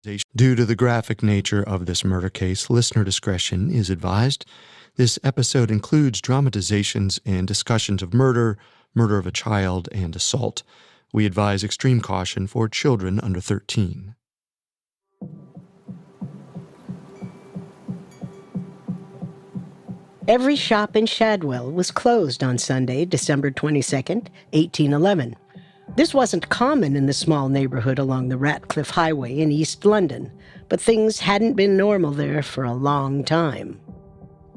Due to the graphic nature of this murder case, listener discretion is advised. This episode includes dramatizations and discussions of murder, murder of a child, and assault. We advise extreme caution for children under 13. Every shop in Shadwell was closed on Sunday, December 22nd, 1811. This wasn't common in the small neighborhood along the Ratcliffe Highway in East London, but things hadn't been normal there for a long time.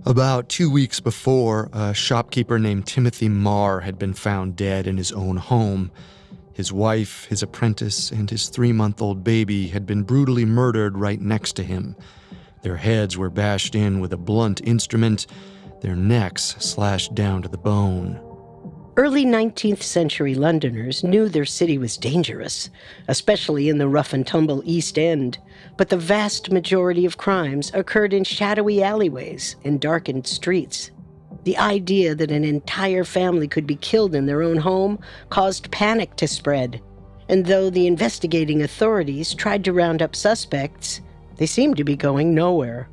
About 2 weeks before, a shopkeeper named Timothy Marr had been found dead in his own home. His wife, his apprentice, and his 3-month-old baby had been brutally murdered right next to him. Their heads were bashed in with a blunt instrument, their necks slashed down to the bone. Early 19th century Londoners knew their city was dangerous, especially in the rough-and-tumble East End, but the vast majority of crimes occurred in shadowy alleyways and darkened streets. The idea that an entire family could be killed in their own home caused panic to spread, and though the investigating authorities tried to round up suspects, they seemed to be going nowhere.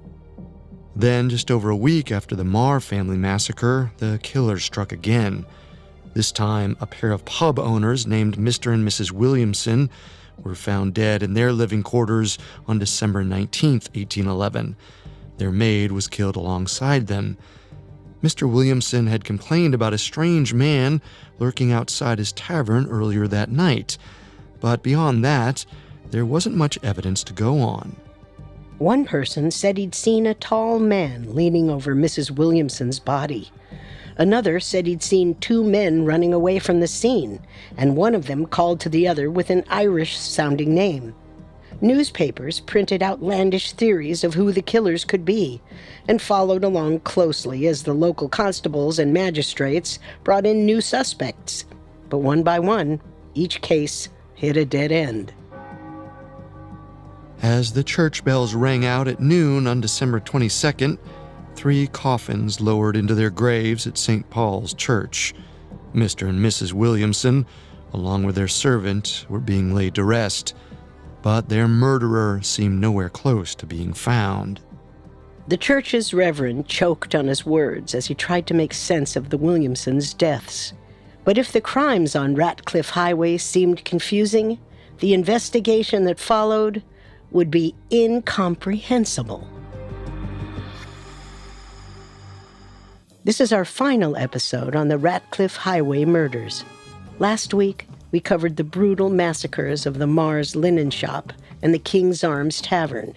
Then, just over a week after the Marr family massacre, the killer struck again. This time, a pair of pub owners named Mr. and Mrs. Williamson were found dead in their living quarters on December 19th, 1811. Their maid was killed alongside them. Mr. Williamson had complained about a strange man lurking outside his tavern earlier that night, but beyond that, there wasn't much evidence to go on. One person said he'd seen a tall man leaning over Mrs. Williamson's body. Another said he'd seen 2 men running away from the scene, and one of them called to the other with an Irish-sounding name. Newspapers printed outlandish theories of who the killers could be, and followed along closely as the local constables and magistrates brought in new suspects. But one by one, each case hit a dead end. As the church bells rang out at noon on December 22nd, 3 coffins lowered into their graves at St. Paul's Church. Mr. and Mrs. Williamson, along with their servant, were being laid to rest, but their murderer seemed nowhere close to being found. The church's reverend choked on his words as he tried to make sense of the Williamsons' deaths. But if the crimes on Ratcliffe Highway seemed confusing, the investigation that followed would be incomprehensible. This is our final episode on the Ratcliffe Highway murders. Last week, we covered the brutal massacres of the Marr's Linen Shop and the King's Arms Tavern.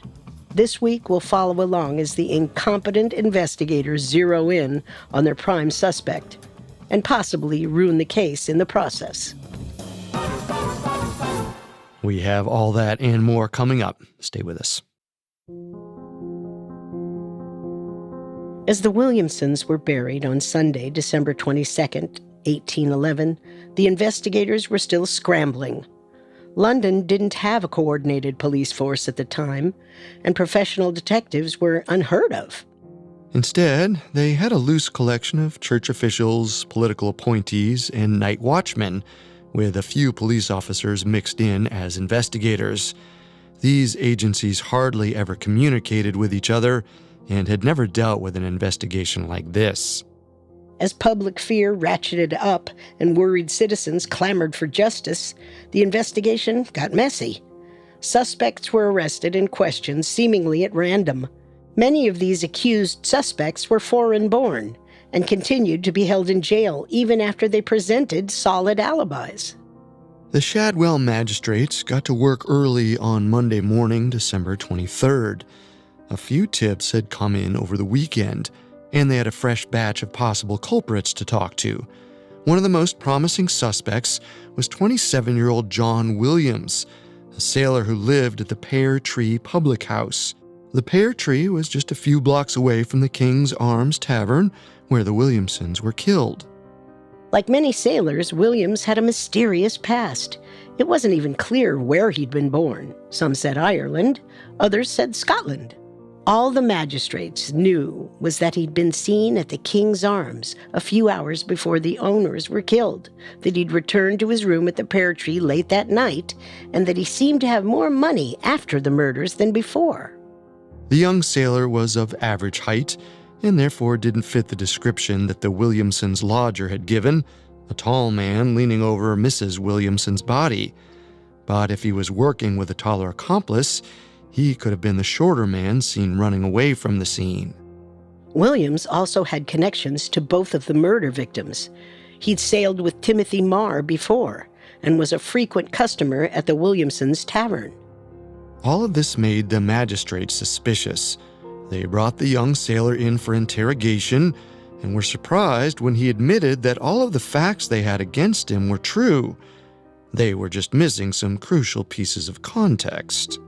This week, we'll follow along as the incompetent investigators zero in on their prime suspect and possibly ruin the case in the process. We have all that and more coming up. Stay with us. As the Williamsons were buried on Sunday, December 22nd, 1811, the investigators were still scrambling. London didn't have a coordinated police force at the time, and professional detectives were unheard of. Instead, they had a loose collection of church officials, political appointees, and night watchmen, with a few police officers mixed in as investigators. These agencies hardly ever communicated with each other and had never dealt with an investigation like this. As public fear ratcheted up and worried citizens clamored for justice, the investigation got messy. Suspects were arrested and questioned seemingly at random. Many of these accused suspects were foreign-born and continued to be held in jail even after they presented solid alibis. The Shadwell magistrates got to work early on Monday morning, December 23rd. A few tips had come in over the weekend, and they had a fresh batch of possible culprits to talk to. One of the most promising suspects was 27-year-old John Williams, a sailor who lived at the Pear Tree Public House. The Pear Tree was just a few blocks away from the King's Arms Tavern, where the Williamsons were killed. Like many sailors, Williams had a mysterious past. It wasn't even clear where he'd been born. Some said Ireland, others said Scotland. All the magistrates knew was that he'd been seen at the King's Arms a few hours before the owners were killed, that he'd returned to his room at the Pear Tree late that night, and that he seemed to have more money after the murders than before. The young sailor was of average height and therefore didn't fit the description that the Williamsons' lodger had given, a tall man leaning over Mrs. Williamson's body. But if he was working with a taller accomplice, he could have been the shorter man seen running away from the scene. Williams also had connections to both of the murder victims. He'd sailed with Timothy Marr before and was a frequent customer at the Williamsons' tavern. All of this made the magistrates suspicious. They brought the young sailor in for interrogation and were surprised when he admitted that all of the facts they had against him were true. They were just missing some crucial pieces of context.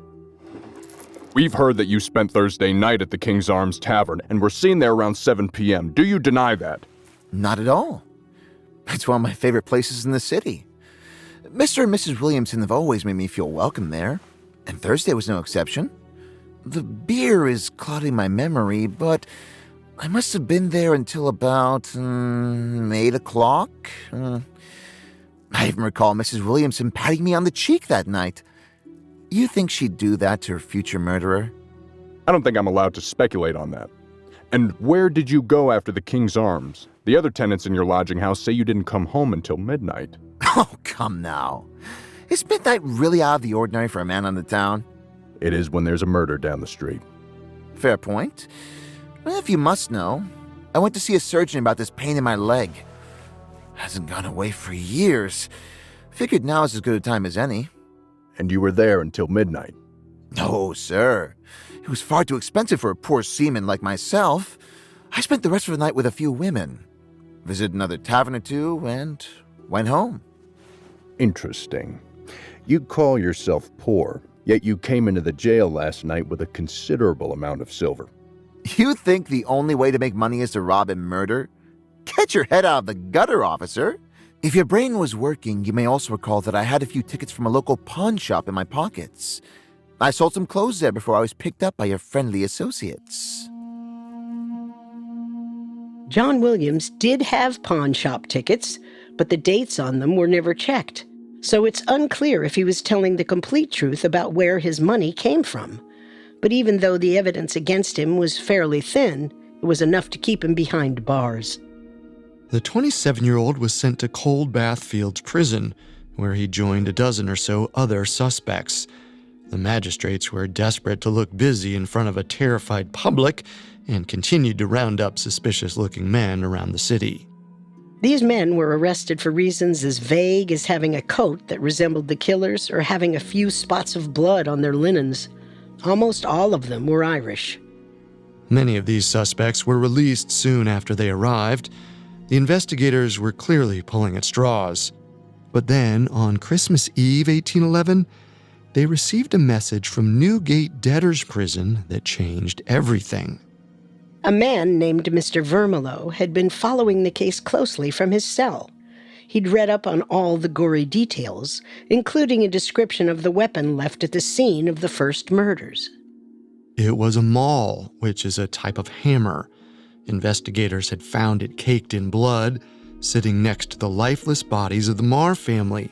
We've heard that you spent Thursday night at the King's Arms Tavern and were seen there around 7 p.m. Do you deny that? Not at all. It's one of my favorite places in the city. Mr. and Mrs. Williamson have always made me feel welcome there, and Thursday was no exception. The beer is clouding my memory, but I must have been there until about 8 o'clock. I even recall Mrs. Williamson patting me on the cheek that night. You think she'd do that to her future murderer? I don't think I'm allowed to speculate on that. And where did you go after the King's Arms? The other tenants in your lodging house say you didn't come home until midnight. Oh, come now. Is midnight really out of the ordinary for a man on the town? It is when there's a murder down the street. Fair point. Well, if you must know, I went to see a surgeon about this pain in my leg. Hasn't gone away for years. Figured now is as good a time as any. And you were there until midnight? No, sir. It was far too expensive for a poor seaman like myself. I spent the rest of the night with a few women, visited another tavern or two, and went home. Interesting. You call yourself poor, yet you came into the jail last night with a considerable amount of silver. You think the only way to make money is to rob and murder? Get your head out of the gutter, officer. If your brain was working, you may also recall that I had a few tickets from a local pawn shop in my pockets. I sold some clothes there before I was picked up by your friendly associates. John Williams did have pawn shop tickets, but the dates on them were never checked. So it's unclear if he was telling the complete truth about where his money came from. But even though the evidence against him was fairly thin, it was enough to keep him behind bars. The 27-year-old was sent to Cold Bath Fields Prison, where he joined a dozen or so other suspects. The magistrates were desperate to look busy in front of a terrified public and continued to round up suspicious-looking men around the city. These men were arrested for reasons as vague as having a coat that resembled the killer's or having a few spots of blood on their linens. Almost all of them were Irish. Many of these suspects were released soon after they arrived. The investigators were clearly pulling at straws. But then, on Christmas Eve 1811, they received a message from Newgate Debtors' Prison that changed everything. A man named Mr. Vermillow had been following the case closely from his cell. He'd read up on all the gory details, including a description of the weapon left at the scene of the first murders. It was a maul, which is a type of hammer. Investigators had found it caked in blood, sitting next to the lifeless bodies of the Marr family.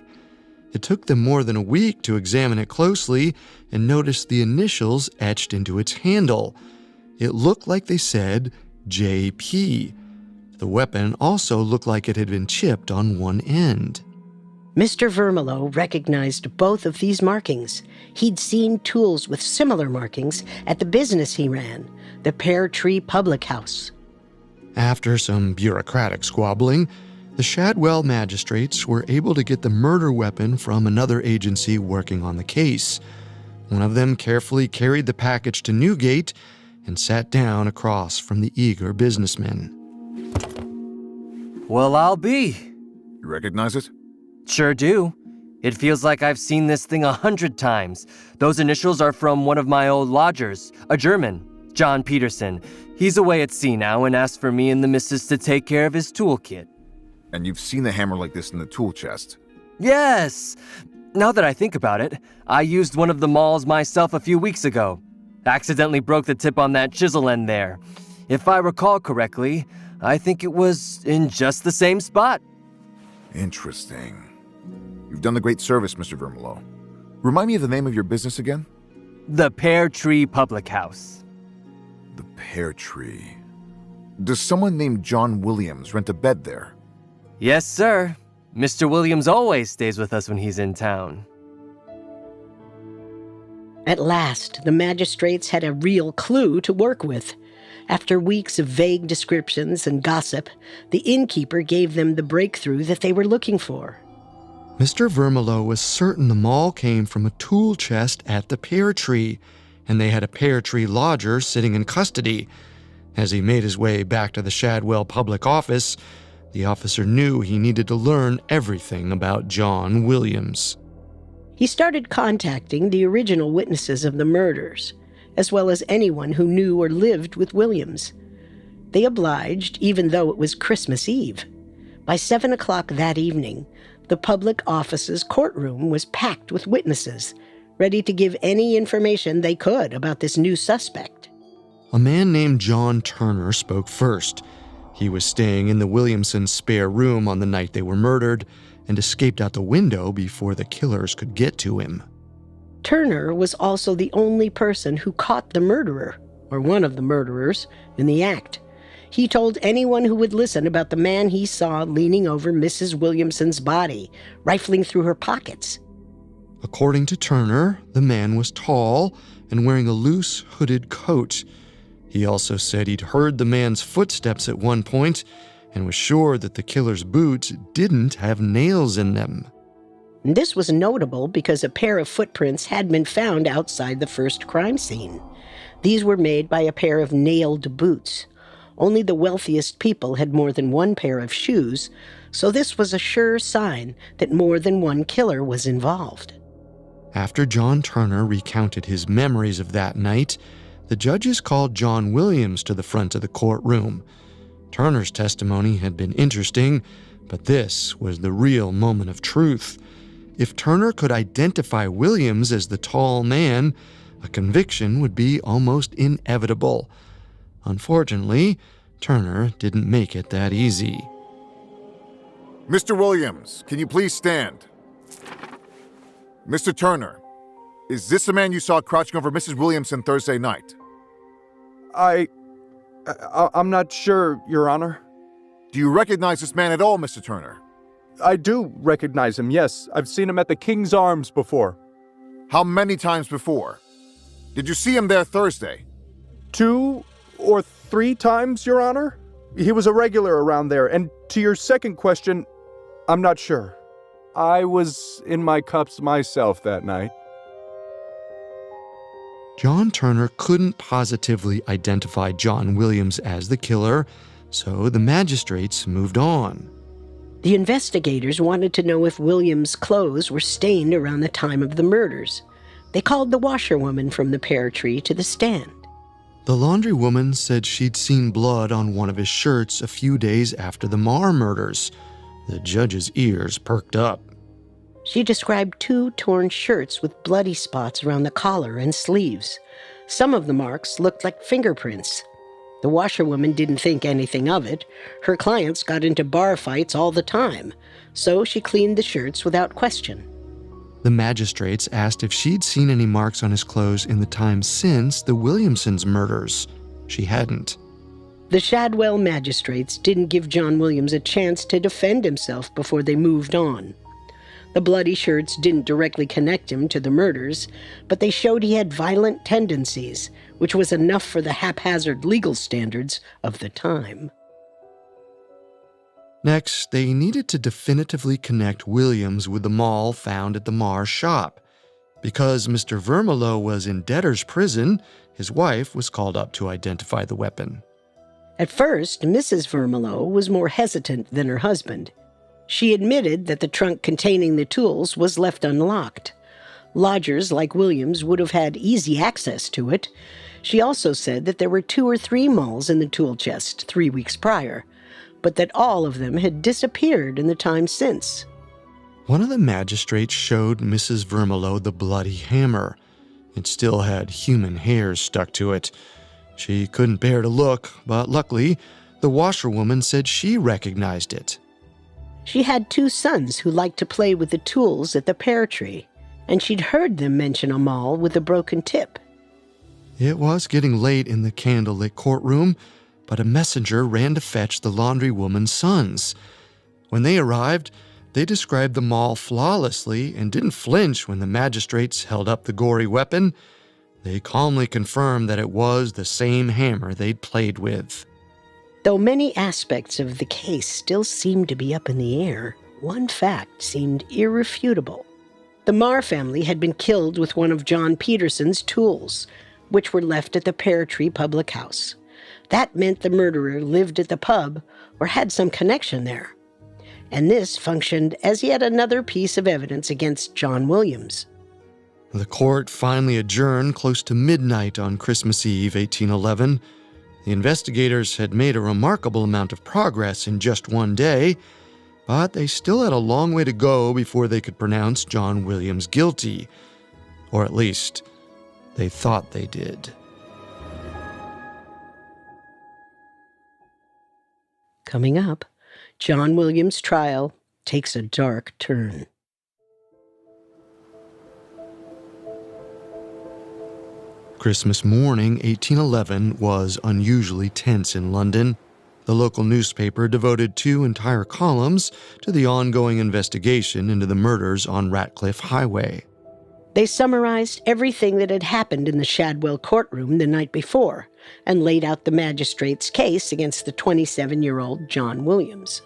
It took them more than a week to examine it closely and notice the initials etched into its handle. It looked like they said J.P. The weapon also looked like it had been chipped on one end. Mr. Vermillow recognized both of these markings. He'd seen tools with similar markings at the business he ran, the Pear Tree Public House. After some bureaucratic squabbling, the Shadwell magistrates were able to get the murder weapon from another agency working on the case. One of them carefully carried the package to Newgate and sat down across from the eager businessman. Well, I'll be. You recognize it? Sure do. It feels like I've seen this thing 100 times. Those initials are from one of my old lodgers, a German, John Peterson. He's away at sea now and asked for me and the missus to take care of his toolkit. And you've seen the hammer like this in the tool chest? Yes! Now that I think about it, I used one of the mauls myself a few weeks ago. Accidentally broke the tip on that chisel end there. If I recall correctly, I think it was in just the same spot. Interesting. You've done a great service, Mr. Vermelo. Remind me of the name of your business again? The Pear Tree Public House. The Pear Tree. Does someone named John Williams rent a bed there? Yes, sir. Mr. Williams always stays with us when he's in town. At last, the magistrates had a real clue to work with. After weeks of vague descriptions and gossip, the innkeeper gave them the breakthrough that they were looking for. Mr. Vermelo was certain the mall came from a tool chest at the Pear Tree, and they had a Pear Tree lodger sitting in custody. As he made his way back to the Shadwell public office, the officer knew he needed to learn everything about John Williams. He started contacting the original witnesses of the murders, as well as anyone who knew or lived with Williams. They obliged, even though it was Christmas Eve. By 7 o'clock that evening, the public office's courtroom was packed with witnesses, ready to give any information they could about this new suspect. A man named John Turner spoke first. He was staying in the Williamsons' spare room on the night they were murdered and escaped out the window before the killers could get to him. Turner was also the only person who caught the murderer, or one of the murderers, in the act. He told anyone who would listen about the man he saw leaning over Mrs. Williamson's body, rifling through her pockets. According to Turner, the man was tall and wearing a loose, hooded coat. He also said he'd heard the man's footsteps at one point and was sure that the killer's boots didn't have nails in them. This was notable because a pair of footprints had been found outside the first crime scene. These were made by a pair of nailed boots. Only the wealthiest people had more than one pair of shoes, so this was a sure sign that more than one killer was involved. After John Turner recounted his memories of that night, the judges called John Williams to the front of the courtroom. Turner's testimony had been interesting, but this was the real moment of truth. If Turner could identify Williams as the tall man, a conviction would be almost inevitable. Unfortunately, Turner didn't make it that easy. Mr. Williams, can you please stand? Mr. Turner, is this the man you saw crouching over Mrs. Williamson Thursday night? I'm not sure, Your Honor. Do you recognize this man at all, Mr. Turner? I do recognize him, yes. I've seen him at the King's Arms before. How many times before? Did you see him there Thursday? 2 or 3 times, Your Honor. He was a regular around there. And to your second question, I'm not sure. I was in my cups myself that night. John Turner couldn't positively identify John Williams as the killer, so the magistrates moved on. The investigators wanted to know if Williams' clothes were stained around the time of the murders. They called the washerwoman from the Pear Tree to the stand. The laundrywoman said she'd seen blood on one of his shirts a few days after the Marr murders. The judge's ears perked up. She described 2 torn shirts with bloody spots around the collar and sleeves. Some of the marks looked like fingerprints. The washerwoman didn't think anything of it. Her clients got into bar fights all the time, so she cleaned the shirts without question. The magistrates asked if she'd seen any marks on his clothes in the time since the Williamsons' murders. She hadn't. The Shadwell magistrates didn't give John Williams a chance to defend himself before they moved on. The bloody shirts didn't directly connect him to the murders, but they showed he had violent tendencies, which was enough for the haphazard legal standards of the time. Next, they needed to definitively connect Williams with the maul found at the Marr shop. Because Mr. Vermelo was in debtor's prison, his wife was called up to identify the weapon. At first, Mrs. Vermelo was more hesitant than her husband. She admitted that the trunk containing the tools was left unlocked. Lodgers like Williams would have had easy access to it. She also said that there were 2 or 3 mauls in the tool chest 3 weeks prior, but that all of them had disappeared in the time since. One of the magistrates showed Mrs. Vermelo the bloody hammer. It still had human hairs stuck to it. She couldn't bear to look, but luckily, the washerwoman said she recognized it. She had 2 sons who liked to play with the tools at the pear tree, and she'd heard them mention a maul with a broken tip. It was getting late in the candlelit courtroom, but a messenger ran to fetch the laundrywoman's sons. When they arrived, they described the maul flawlessly and didn't flinch when the magistrates held up the gory weapon. They calmly confirmed that it was the same hammer they'd played with. Though many aspects of the case still seemed to be up in the air, one fact seemed irrefutable. The Marr family had been killed with one of John Peterson's tools, which were left at the Pear Tree public house. That meant the murderer lived at the pub or had some connection there. And this functioned as yet another piece of evidence against John Williams. The court finally adjourned close to midnight on Christmas Eve, 1811. The investigators had made a remarkable amount of progress in just one day, but they still had a long way to go before they could pronounce John Williams guilty. Or at least, they thought they did. Coming up, John Williams' trial takes a dark turn. Christmas morning, 1811, was unusually tense in London. The local newspaper devoted 2 entire columns to the ongoing investigation into the murders on Ratcliffe Highway. They summarized everything that had happened in the Shadwell courtroom the night before and laid out the magistrate's case against the 27-year-old John Williams.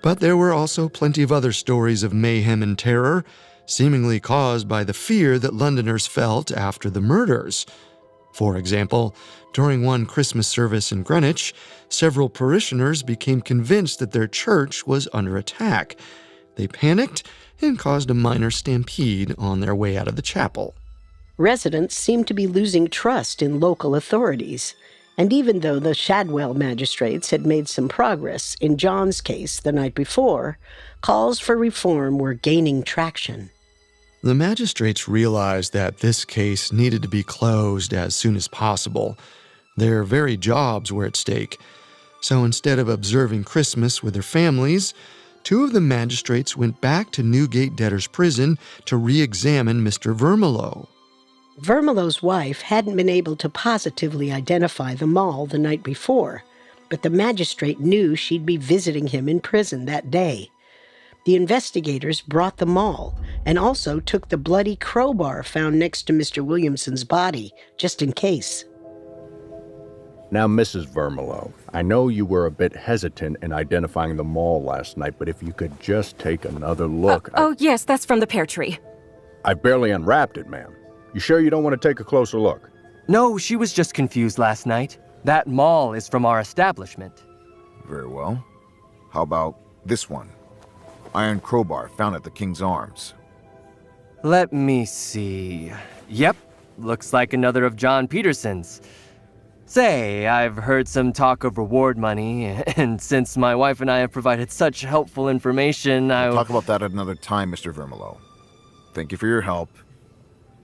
But there were also plenty of other stories of mayhem and terror, seemingly caused by the fear that Londoners felt after the murders. For example, during one Christmas service in Greenwich, several parishioners became convinced that their church was under attack. They panicked and caused a minor stampede on their way out of the chapel. Residents seemed to be losing trust in local authorities, and even though the Shadwell magistrates had made some progress in John's case the night before, calls for reform were gaining traction. The magistrates realized that this case needed to be closed as soon as possible. Their very jobs were at stake. So instead of observing Christmas with their families, 2 of the magistrates went back to Newgate Debtors' Prison to re-examine Mr. Vermillow. Vermillow's wife hadn't been able to positively identify the maul the night before, but the magistrate knew she'd be visiting him in prison that day. The investigators brought the maul and also took the bloody crowbar found next to Mr. Williamson's body, just in case. Now, Mrs. Vermillow, I know you were a bit hesitant in identifying the maul last night, but if you could just take another look. Yes, that's from the pear tree. I barely unwrapped it, ma'am. You sure you don't want to take a closer look? No, she was just confused last night. That maul is from our establishment. Very well. How about this one? Iron crowbar found at the King's Arms. Let me see. Yep, looks like another of John Peterson's. Say, I've heard some talk of reward money, and since my wife and I have provided such helpful information, We'll talk about that at another time, Mr. Vermillow. Thank you for your help,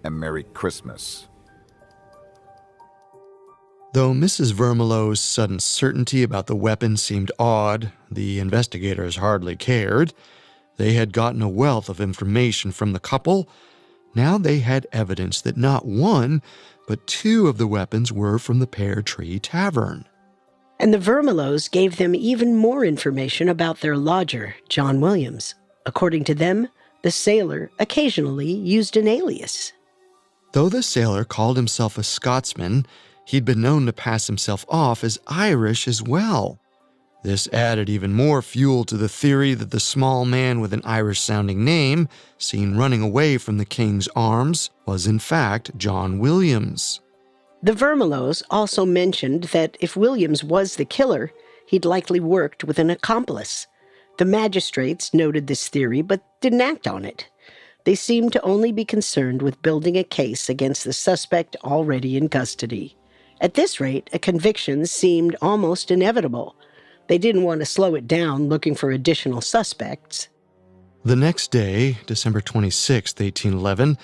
and Merry Christmas. Though Mrs. Vermillow's sudden certainty about the weapon seemed odd, the investigators hardly cared. They had gotten a wealth of information from the couple. Now they had evidence that not 1, but 2 of the weapons were from the Pear Tree Tavern. And the Vermillows gave them even more information about their lodger, John Williams. According to them, the sailor occasionally used an alias. Though the sailor called himself a Scotsman, he'd been known to pass himself off as Irish as well. This added even more fuel to the theory that the small man with an Irish-sounding name, seen running away from the King's Arms, was in fact John Williams. The Vermillows also mentioned that if Williams was the killer, he'd likely worked with an accomplice. The magistrates noted this theory but didn't act on it. They seemed to only be concerned with building a case against the suspect already in custody. At this rate, a conviction seemed almost inevitable. They didn't want to slow it down looking for additional suspects. The next day, December 26, 1811,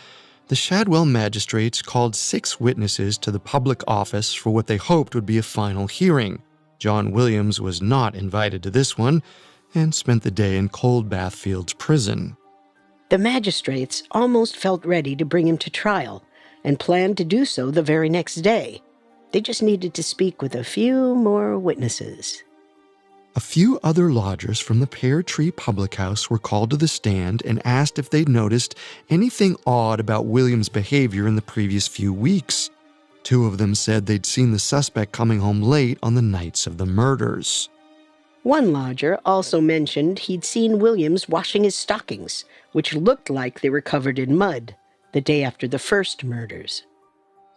The Shadwell magistrates called 6 witnesses to the public office for what they hoped would be a final hearing. John Williams was not invited to this one and spent the day in Coldbath Fields Prison. The magistrates almost felt ready to bring him to trial and planned to do so the very next day. They just needed to speak with a few more witnesses. A few other lodgers from the Pear Tree Public House were called to the stand and asked if they'd noticed anything odd about Williams' behavior in the previous few weeks. 2 of them said they'd seen the suspect coming home late on the nights of the murders. One lodger also mentioned he'd seen Williams washing his stockings, which looked like they were covered in mud, the day after the first murders.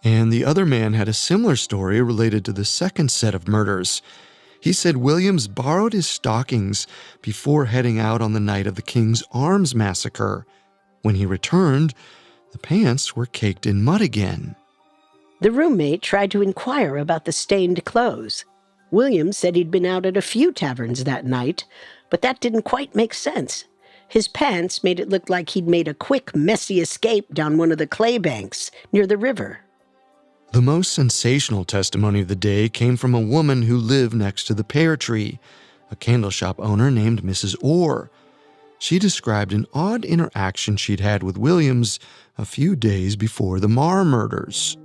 And the other man had a similar story related to the second set of murders. He said Williams borrowed his stockings before heading out on the night of the King's Arms massacre. When he returned, the pants were caked in mud again. The roommate tried to inquire about the stained clothes. Williams said he'd been out at a few taverns that night, but that didn't quite make sense. His pants made it look like he'd made a quick, messy escape down one of the clay banks near the river. The most sensational testimony of the day came from a woman who lived next to the pear tree, a candle shop owner named Mrs. Orr. She described an odd interaction she'd had with Williams a few days before the Marr murders.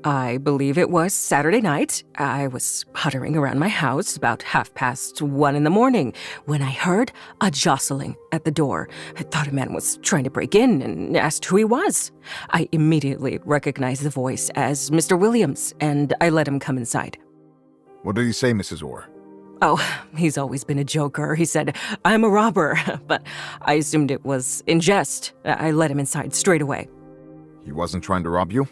I believe it was Saturday night. I was puttering around my house about 1:30 in the morning when I heard a jostling at the door. I thought a man was trying to break in and asked who he was. I immediately recognized the voice as Mr. Williams, and I let him come inside. What did he say, Mrs. Orr? Oh, he's always been a joker. He said, "I'm a robber," but I assumed it was in jest. I let him inside straight away. He wasn't trying to rob you?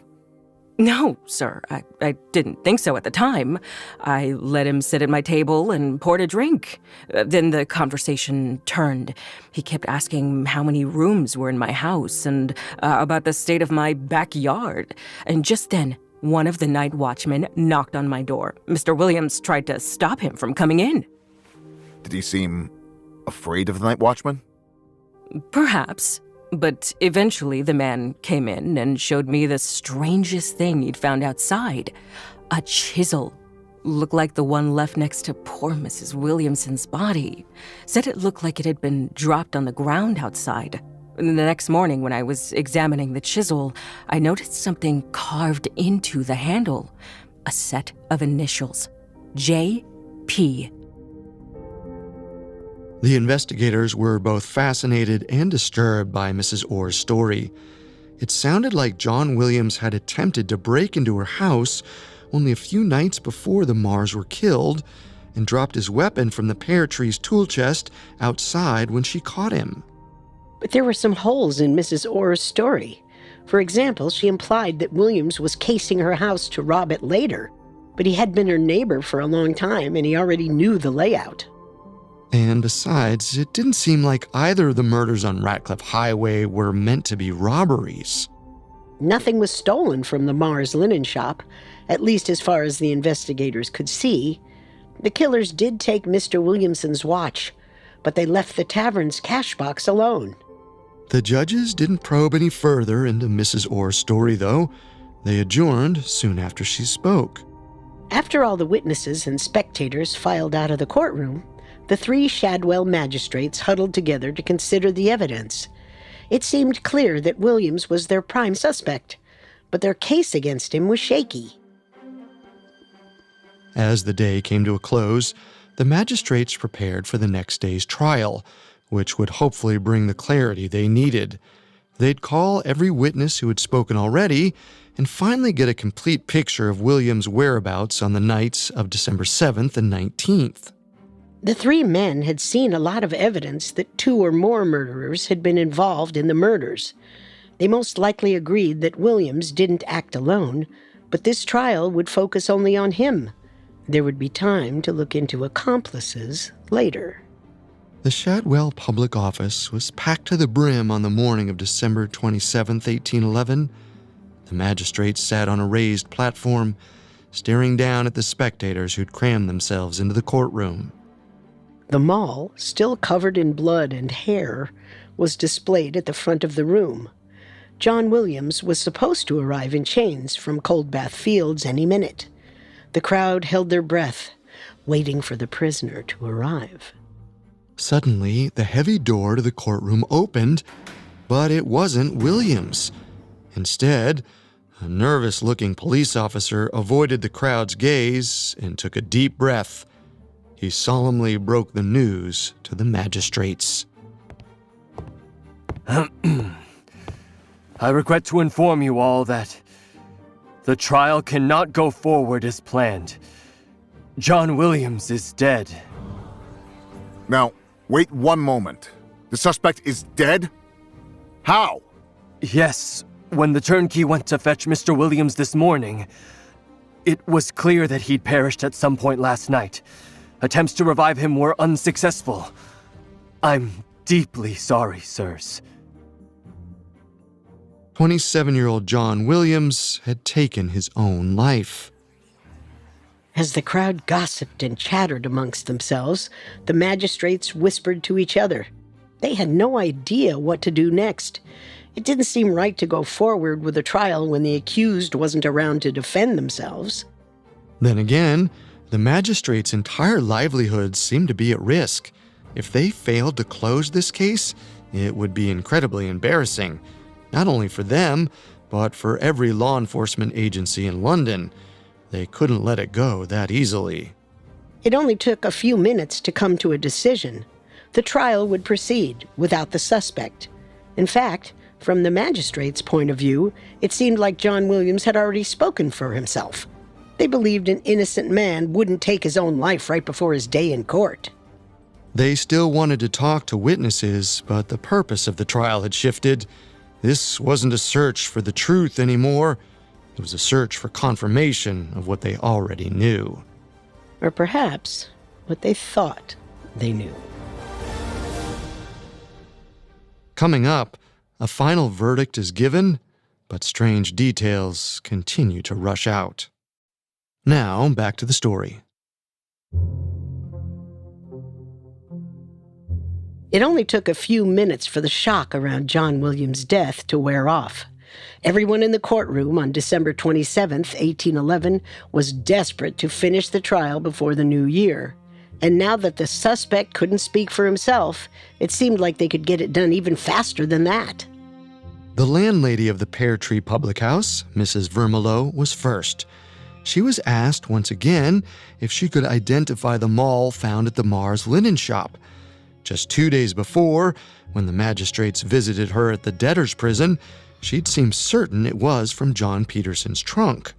No, sir. I didn't think so at the time. I let him sit at my table and poured a drink. Then the conversation turned. He kept asking how many rooms were in my house and about the state of my backyard. And just then, one of the night watchmen knocked on my door. Mr. Williams tried to stop him from coming in. Did he seem afraid of the night watchman? Perhaps. But eventually the man came in and showed me the strangest thing he'd found outside. A chisel. Looked like the one left next to poor Mrs. Williamson's body. Said it looked like it had been dropped on the ground outside. And the next morning when I was examining the chisel, I noticed something carved into the handle. A set of initials. J.P. The investigators were both fascinated and disturbed by Mrs. Orr's story. It sounded like John Williams had attempted to break into her house only a few nights before the Marrs were killed and dropped his weapon from the pear tree's tool chest outside when she caught him. But there were some holes in Mrs. Orr's story. For example, she implied that Williams was casing her house to rob it later, but he had been her neighbor for a long time and he already knew the layout. And besides, it didn't seem like either of the murders on Ratcliffe Highway were meant to be robberies. Nothing was stolen from the Marrs linen shop, at least as far as the investigators could see. The killers did take Mr. Williamson's watch, but they left the tavern's cash box alone. The judges didn't probe any further into Mrs. Orr's story, though. They adjourned soon after she spoke. After all the witnesses and spectators filed out of the courtroom, the 3 Shadwell magistrates huddled together to consider the evidence. It seemed clear that Williams was their prime suspect, but their case against him was shaky. As the day came to a close, the magistrates prepared for the next day's trial, which would hopefully bring the clarity they needed. They'd call every witness who had spoken already and finally get a complete picture of Williams' whereabouts on the nights of December 7th and 19th. The 3 men had seen a lot of evidence that 2 or more murderers had been involved in the murders. They most likely agreed that Williams didn't act alone, but this trial would focus only on him. There would be time to look into accomplices later. The Shadwell Public Office was packed to the brim on the morning of December 27, 1811. The magistrates sat on a raised platform, staring down at the spectators who'd crammed themselves into the courtroom. The maul, still covered in blood and hair, was displayed at the front of the room. John Williams was supposed to arrive in chains from Coldbath Fields any minute. The crowd held their breath, waiting for the prisoner to arrive. Suddenly, the heavy door to the courtroom opened, but it wasn't Williams. Instead, a nervous-looking police officer avoided the crowd's gaze and took a deep breath. He solemnly broke the news to the magistrates. I regret to inform you all that the trial cannot go forward as planned. John Williams is dead. Now, wait one moment. The suspect is dead? How? Yes, when the turnkey went to fetch Mr. Williams this morning, it was clear that he'd perished at some point last night. Attempts to revive him were unsuccessful. I'm deeply sorry, sirs. 27-year-old John Williams had taken his own life. As the crowd gossiped and chattered amongst themselves, the magistrates whispered to each other. They had no idea what to do next. It didn't seem right to go forward with a trial when the accused wasn't around to defend themselves. Then again, the magistrates' entire livelihoods seemed to be at risk. If they failed to close this case, it would be incredibly embarrassing, not only for them, but for every law enforcement agency in London. They couldn't let it go that easily. It only took a few minutes to come to a decision. The trial would proceed without the suspect. In fact, from the magistrate's point of view, it seemed like John Williams had already spoken for himself. They believed an innocent man wouldn't take his own life right before his day in court. They still wanted to talk to witnesses, but the purpose of the trial had shifted. This wasn't a search for the truth anymore. It was a search for confirmation of what they already knew. Or perhaps what they thought they knew. Coming up, a final verdict is given, but strange details continue to rush out. Now, back to the story. It only took a few minutes for the shock around John Williams' death to wear off. Everyone in the courtroom on December 27th, 1811, was desperate to finish the trial before the new year. And now that the suspect couldn't speak for himself, it seemed like they could get it done even faster than that. The landlady of the Pear Tree Public House, Mrs. Vermilyeau, was first. She was asked once again if she could identify the maul found at the Mars linen shop. Just 2 days before, when the magistrates visited her at the debtor's prison, she'd seemed certain it was from John Peterson's trunk.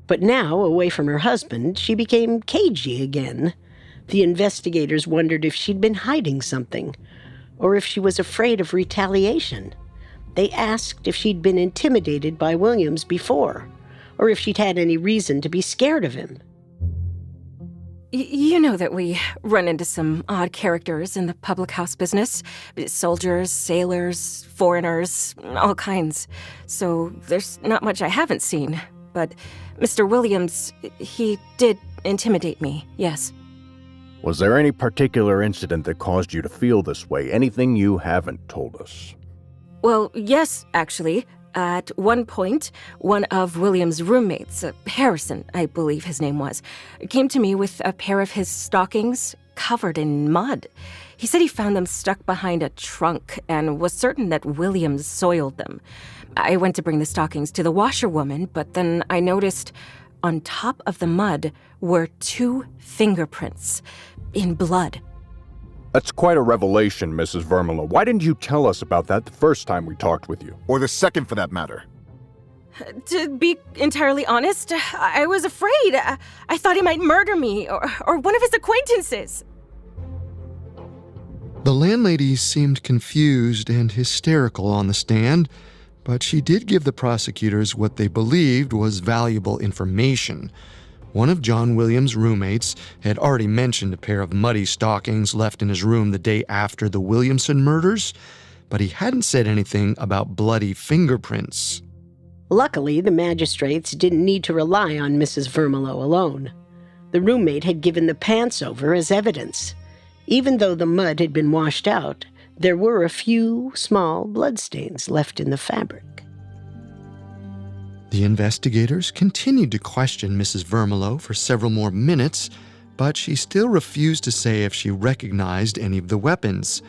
But now, away from her husband, she became cagey again. The investigators wondered if she'd been hiding something, or if she was afraid of retaliation. They asked if she'd been intimidated by Williams before, or if she'd had any reason to be scared of him. You know that we run into some odd characters in the public house business. Soldiers, sailors, foreigners, all kinds. So there's not much I haven't seen. But Mr. Williams, he did intimidate me, yes. Was there any particular incident that caused you to feel this way? Anything you haven't told us? Well, yes, actually. At one point, one of William's roommates, Harrison, I believe his name was, came to me with a pair of his stockings covered in mud. He said he found them stuck behind a trunk and was certain that Williams soiled them. I went to bring the stockings to the washerwoman, but then I noticed on top of the mud were 2 fingerprints in blood. That's quite a revelation, Mrs. Vermilyeau. Why didn't you tell us about that the first time we talked with you? Or the second, for that matter. To be entirely honest, I was afraid. I thought he might murder me or one of his acquaintances. The landlady seemed confused and hysterical on the stand, but she did give the prosecutors what they believed was valuable information. One of John Williams' roommates had already mentioned a pair of muddy stockings left in his room the day after the Williamson murders, but he hadn't said anything about bloody fingerprints. Luckily, the magistrates didn't need to rely on Mrs. Vermilyeau alone. The roommate had given the pants over as evidence. Even though the mud had been washed out, there were a few small bloodstains left in the fabric. The investigators continued to question Mrs. Vermilyeau for several more minutes, but she still refused to say if she recognized any of the weapons.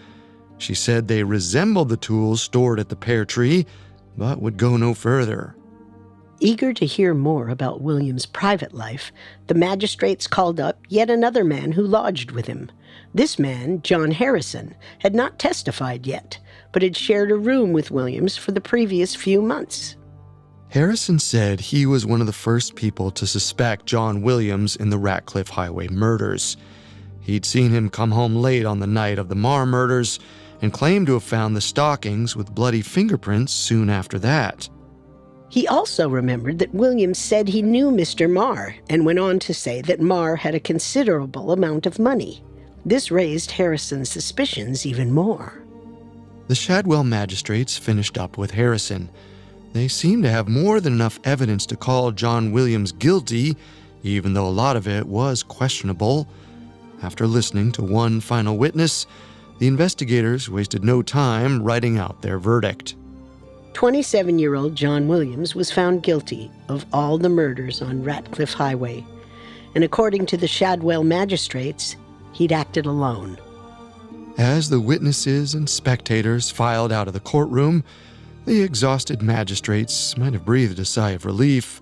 She said they resembled the tools stored at the pear tree, but would go no further. Eager to hear more about William's private life, the magistrates called up yet another man who lodged with him. This man, John Harrison, had not testified yet, but had shared a room with Williams for the previous few months. Harrison said he was one of the first people to suspect John Williams in the Ratcliffe Highway murders. He'd seen him come home late on the night of the Marr murders and claimed to have found the stockings with bloody fingerprints soon after that. He also remembered that Williams said he knew Mr. Marr and went on to say that Marr had a considerable amount of money. This raised Harrison's suspicions even more. The Shadwell magistrates finished up with Harrison. They seemed to have more than enough evidence to call John Williams guilty, even though a lot of it was questionable. After listening to one final witness, the investigators wasted no time writing out their verdict. 27-year-old John Williams was found guilty of all the murders on Ratcliffe Highway, and according to the Shadwell magistrates, he'd acted alone. As the witnesses and spectators filed out of the courtroom, the exhausted magistrates might have breathed a sigh of relief,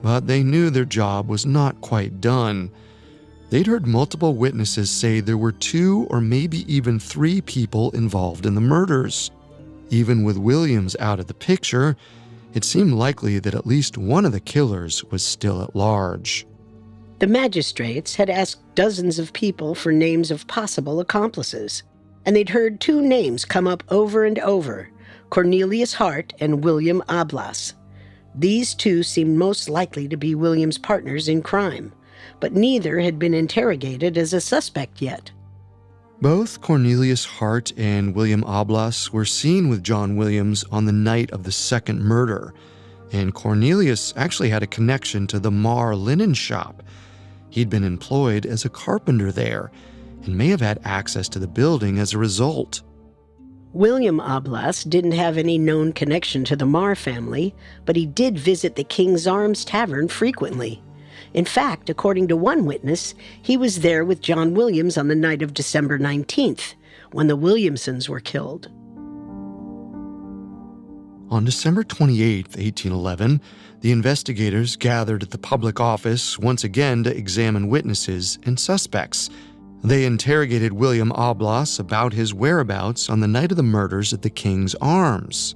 but they knew their job was not quite done. They'd heard multiple witnesses say there were 2 or maybe even 3 people involved in the murders. Even with Williams out of the picture, it seemed likely that at least one of the killers was still at large. The magistrates had asked dozens of people for names of possible accomplices, and they'd heard 2 names come up over and over: Cornelius Hart and William Oblas. These 2 seemed most likely to be William's partners in crime, but neither had been interrogated as a suspect yet. Both Cornelius Hart and William Oblas were seen with John Williams on the night of the second murder, and Cornelius actually had a connection to the Marr linen shop. He'd been employed as a carpenter there and may have had access to the building as a result. William Oblas didn't have any known connection to the Marr family, but he did visit the King's Arms Tavern frequently. In fact, according to one witness, he was there with John Williams on the night of December 19th, when the Williamsons were killed. On December 28, 1811, the investigators gathered at the public office once again to examine witnesses and suspects. They interrogated William Oblas about his whereabouts on the night of the murders at the King's Arms.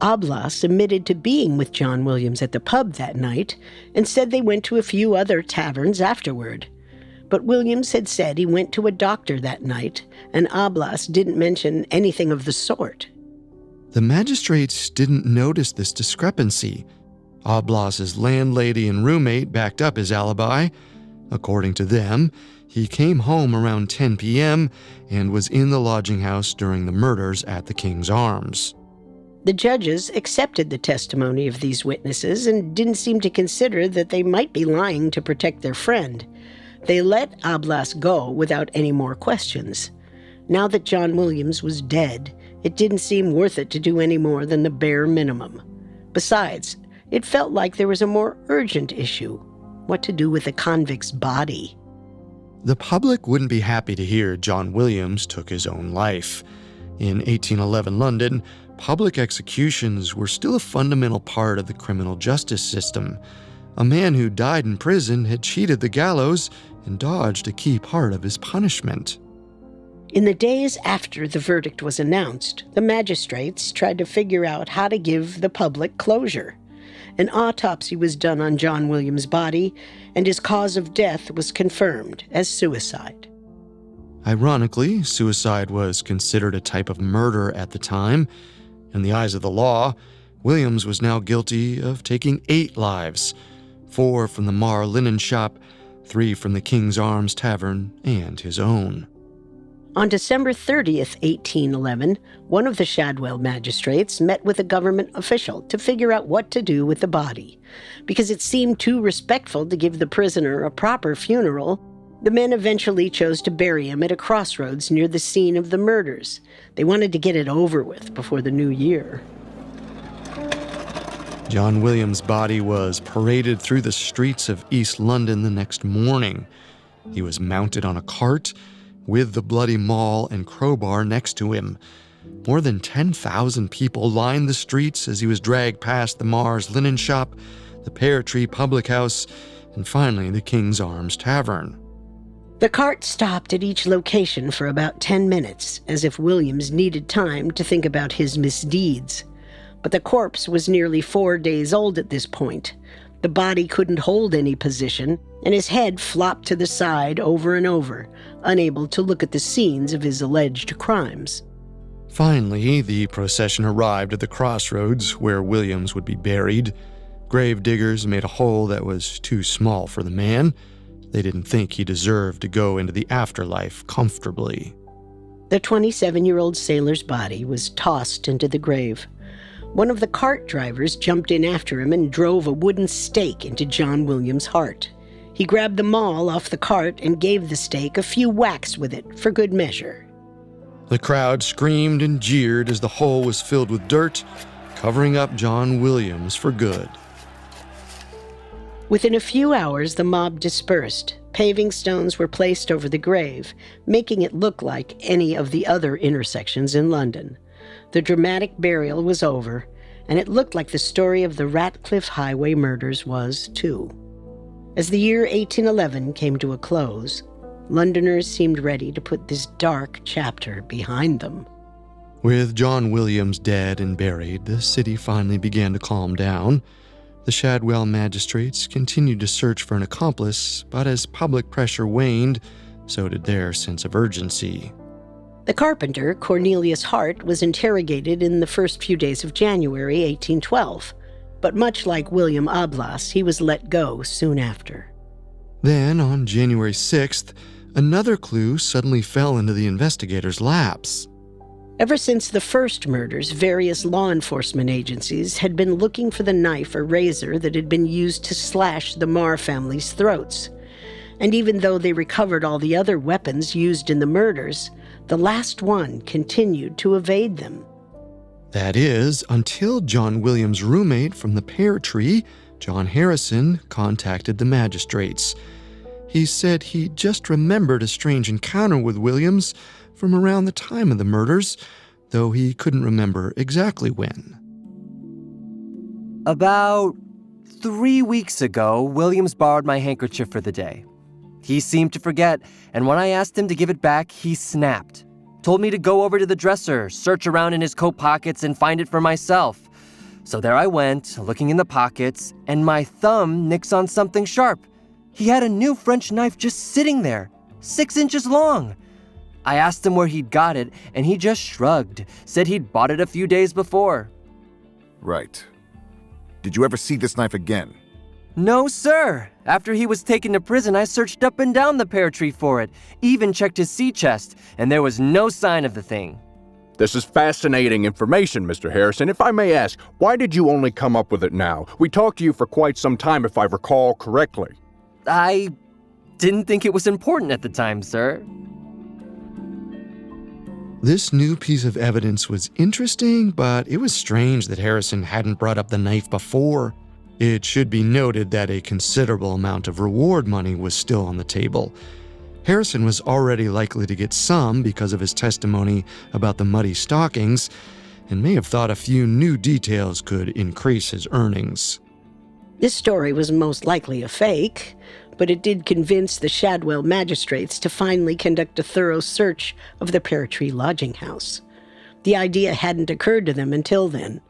Oblas admitted to being with John Williams at the pub that night and said they went to a few other taverns afterward. But Williams had said he went to a doctor that night, and Oblas didn't mention anything of the sort. The magistrates didn't notice this discrepancy. Oblas's landlady and roommate backed up his alibi. According to them, he came home around 10 p.m. and was in the lodging house during the murders at the King's Arms. The judges accepted the testimony of these witnesses and didn't seem to consider that they might be lying to protect their friend. They let Oblas go without any more questions. Now that John Williams was dead, it didn't seem worth it to do any more than the bare minimum. Besides, it felt like there was a more urgent issue: what to do with the convict's body. The public wouldn't be happy to hear John Williams took his own life. In 1811 London, public executions were still a fundamental part of the criminal justice system. A man who died in prison had cheated the gallows and dodged a key part of his punishment. In the days after the verdict was announced, the magistrates tried to figure out how to give the public closure. An autopsy was done on John Williams' body, and his cause of death was confirmed as suicide. Ironically, suicide was considered a type of murder at the time. In the eyes of the law, Williams was now guilty of taking 8 lives, 4 from the Marr linen shop, 3 from the King's Arms Tavern, and his own. On December 30th, 1811, one of the Shadwell magistrates met with a government official to figure out what to do with the body. Because it seemed too respectful to give the prisoner a proper funeral, the men eventually chose to bury him at a crossroads near the scene of the murders. They wanted to get it over with before the new year. John Williams' body was paraded through the streets of East London the next morning. He was mounted on a cart with the bloody maul and crowbar next to him. More than 10,000 people lined the streets as he was dragged past the Mars Linen Shop, the Pear Tree Public House, and finally the King's Arms Tavern. The cart stopped at each location for about 10 minutes, as if Williams needed time to think about his misdeeds. But the corpse was nearly 4 days old at this point. The body couldn't hold any position, and his head flopped to the side over and over, unable to look at the scenes of his alleged crimes. Finally, the procession arrived at the crossroads where Williams would be buried. Grave diggers made a hole that was too small for the man. They didn't think he deserved to go into the afterlife comfortably. The 27-year-old sailor's body was tossed into the grave. One of the cart drivers jumped in after him and drove a wooden stake into John Williams' heart. He grabbed the maul off the cart and gave the stake a few whacks with it for good measure. The crowd screamed and jeered as the hole was filled with dirt, covering up John Williams for good. Within a few hours, the mob dispersed. Paving stones were placed over the grave, making it look like any of the other intersections in London. The dramatic burial was over, and it looked like the story of the Ratcliffe highway murders was, too. As the year 1811 came to a close, Londoners seemed ready to put this dark chapter behind them. With John Williams dead and buried, the city finally began to calm down. The Shadwell magistrates continued to search for an accomplice, but as public pressure waned, so did their sense of urgency. The carpenter, Cornelius Hart, was interrogated in the first few days of January 1812, but much like William Oblas, he was let go soon after. Then, on January 6th, another clue suddenly fell into the investigators' laps. Ever since the first murders, various law enforcement agencies had been looking for the knife or razor that had been used to slash the Marr family's throats. And even though they recovered all the other weapons used in the murders, the last one continued to evade them. That is, until John Williams' roommate from the Pear Tree, John Harrison, contacted the magistrates. He said he just remembered a strange encounter with Williams from around the time of the murders, though he couldn't remember exactly when. About 3 weeks ago, Williams borrowed my handkerchief for the day. He seemed to forget, and when I asked him to give it back, he snapped. Told me to go over to the dresser, search around in his coat pockets, and find it for myself. So there I went, looking in the pockets, and my thumb nicks on something sharp. He had a new French knife just sitting there, 6 inches long. I asked him where he'd got it, and he just shrugged, said he'd bought it a few days before. Right. Did you ever see this knife again? No, sir. After he was taken to prison, I searched up and down the pear tree for it, even checked his sea chest, and there was no sign of the thing. This is fascinating information, Mr. Harrison. If I may ask, why did you only come up with it now? We talked to you for quite some time, if I recall correctly. I didn't think it was important at the time, sir. This new piece of evidence was interesting, but it was strange that Harrison hadn't brought up the knife before. It should be noted that a considerable amount of reward money was still on the table. Harrison was already likely to get some because of his testimony about the muddy stockings, and may have thought a few new details could increase his earnings. This story was most likely a fake, but it did convince the Shadwell magistrates to finally conduct a thorough search of the Pear Tree lodging house. The idea hadn't occurred to them until then.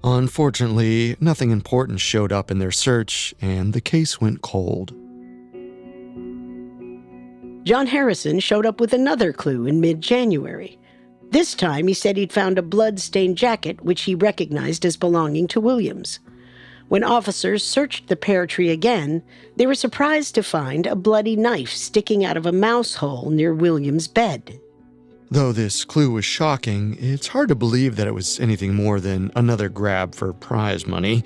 Unfortunately, nothing important showed up in their search, and the case went cold. John Harrison showed up with another clue in mid-January. This time, he said he'd found a blood-stained jacket which he recognized as belonging to Williams. When officers searched the pear tree again, they were surprised to find a bloody knife sticking out of a mouse hole near Williams' bed. Though this clue was shocking, it's hard to believe that it was anything more than another grab for prize money.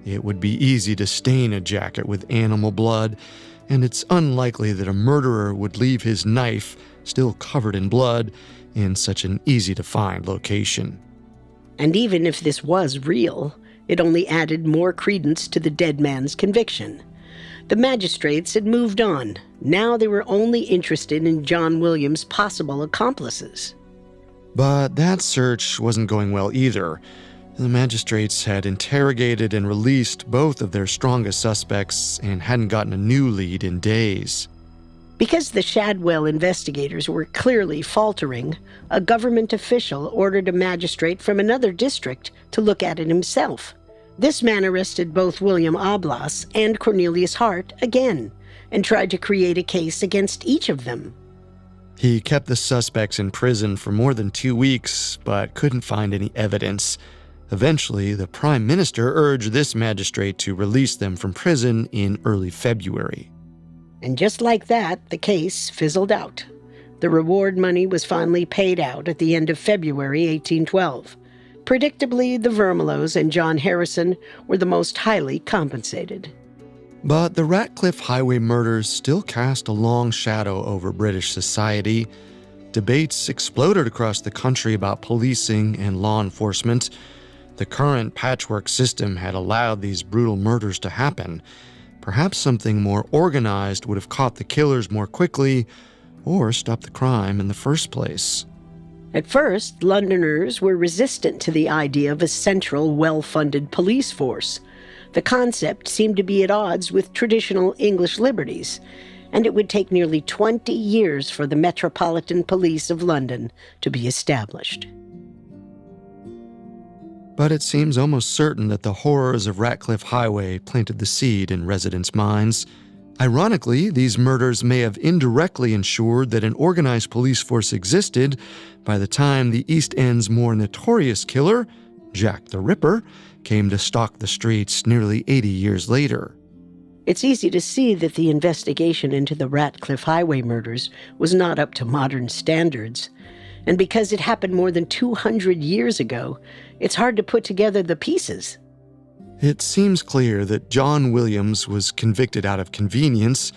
It would be easy to stain a jacket with animal blood, and it's unlikely that a murderer would leave his knife, still covered in blood, in such an easy-to-find location. And even if this was real, It only added more credence to the dead man's conviction. The magistrates had moved on. Now they were only interested in John Williams' possible accomplices. But that search wasn't going well either. The magistrates had interrogated and released both of their strongest suspects and hadn't gotten a new lead in days. Because the Shadwell investigators were clearly faltering, a government official ordered a magistrate from another district to look at it himself. This man arrested both William Oblas and Cornelius Hart again and tried to create a case against each of them. He kept the suspects in prison for more than 2 weeks, but couldn't find any evidence. Eventually, the Prime Minister urged this magistrate to release them from prison in early February. And just like that, the case fizzled out. The reward money was finally paid out at the end of February 1812. Predictably, the Vermelos and John Harrison were the most highly compensated. But the Ratcliffe Highway murders still cast a long shadow over British society. Debates exploded across the country about policing and law enforcement. The current patchwork system had allowed these brutal murders to happen. Perhaps something more organized would have caught the killers more quickly or stopped the crime in the first place. At first, Londoners were resistant to the idea of a central, well-funded police force. The concept seemed to be at odds with traditional English liberties, and it would take nearly 20 years for the Metropolitan Police of London to be established. But it seems almost certain that the horrors of Ratcliffe Highway planted the seed in residents' minds. Ironically, these murders may have indirectly ensured that an organized police force existed by the time the East End's more notorious killer, Jack the Ripper, came to stalk the streets nearly 80 years later. It's easy to see that the investigation into the Ratcliffe Highway murders was not up to modern standards. And because it happened more than 200 years ago, it's hard to put together the pieces. It seems clear that John Williams was convicted out of convenience,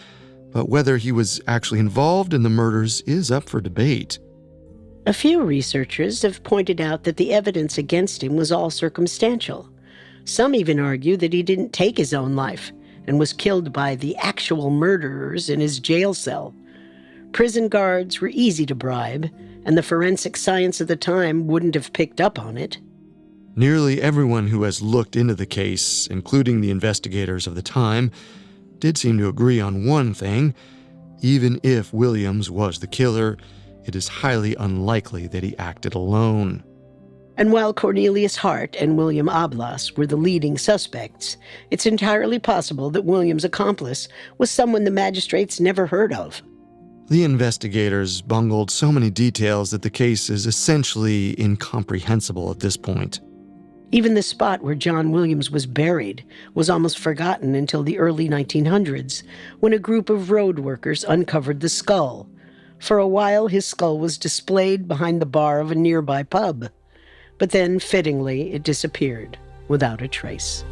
but whether he was actually involved in the murders is up for debate. A few researchers have pointed out that the evidence against him was all circumstantial. Some even argue that he didn't take his own life and was killed by the actual murderers in his jail cell. Prison guards were easy to bribe, and the forensic science of the time wouldn't have picked up on it. Nearly everyone who has looked into the case, including the investigators of the time, did seem to agree on one thing. Even if Williams was the killer, it is highly unlikely that he acted alone. And while Cornelius Hart and William Oblas were the leading suspects, it's entirely possible that Williams' accomplice was someone the magistrates never heard of. The investigators bungled so many details that the case is essentially incomprehensible at this point. Even the spot where John Williams was buried was almost forgotten until the early 1900s, when a group of road workers uncovered the skull. For a while, his skull was displayed behind the bar of a nearby pub. But then, fittingly, it disappeared without a trace.